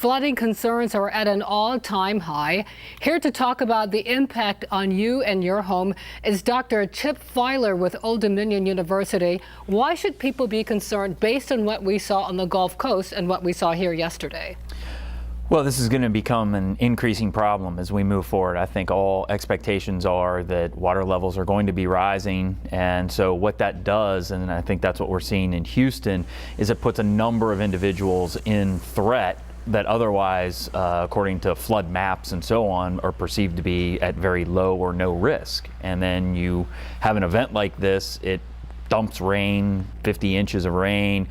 Flooding concerns are at an all-time high. Here to talk about the impact on you and your home is Dr. Chip Filer with Old Dominion University. Why should people be concerned based on what we saw on the Gulf Coast and what we saw here yesterday? Well, this is going to become an increasing problem as we move forward. I think all expectations are that water levels are going to be rising. And so what that does, and I think that's what we're seeing in Houston, is it puts a number of individuals in threat that otherwise, according to flood maps and so on, are perceived to be at very low or no risk. And then you have an event like this, it dumps rain, 50 inches of rain.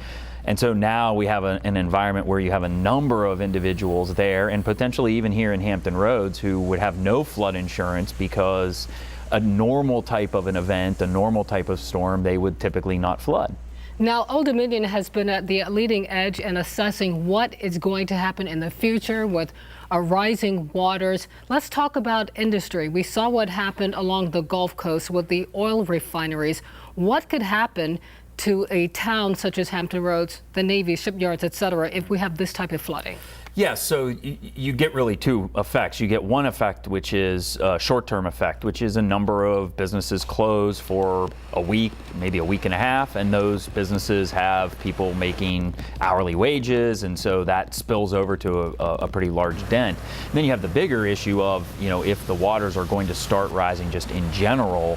And so now we have an environment where you have a number of individuals there, and potentially even here in Hampton Roads, who would have no flood insurance because a normal type of an event, a normal type of storm, they would typically not flood. Now, Old Dominion has been at the leading edge in assessing what is going to happen in the future with rising waters. Let's talk about industry. We saw what happened along the Gulf Coast with the oil refineries. What could happen to a town such as Hampton Roads, the Navy, shipyards, etc., if we have this type of flooding? Yeah, so you get really two effects. You get one effect, which is a short-term effect, which is a number of businesses close for a week, maybe a week and a half, and those businesses have people making hourly wages, and so that spills over to a pretty large dent. And then you have the bigger issue of, if the waters are going to start rising just in general,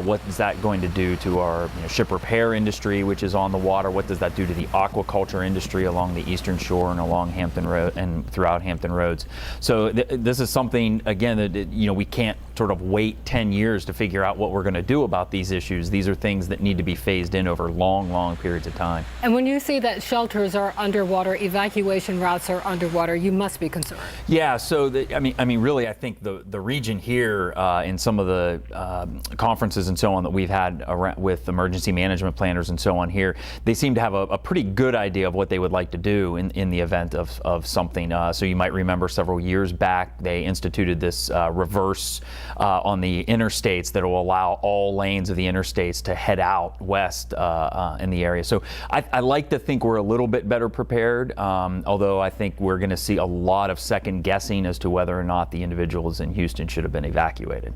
what is that going to do to our ship repair industry, which is on the water? What does that do to the aquaculture industry along the Eastern Shore and along Hampton Road and throughout Hampton Roads? So this is something, again, that we can't sort of wait 10 years to figure out what we're going to do about these issues. These are things that need to be phased in over long periods of time. And when you see that shelters are underwater, evacuation routes are underwater, you must be concerned. Yeah, so really, I think the region here in some of the conferences and so on that we've had with emergency management planners and so on here, they seem to have a pretty good idea of what they would like to do in the event of something. So you might remember several years back, they instituted this reverse on the interstates that will allow all lanes of the interstates to head out west in the area. So I like to think we're a little bit better prepared, although I think we're going to see a lot of second guessing as to whether or not the individuals in Houston should have been evacuated.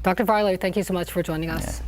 Dr. Filer, thank you so much for joining us. Yeah.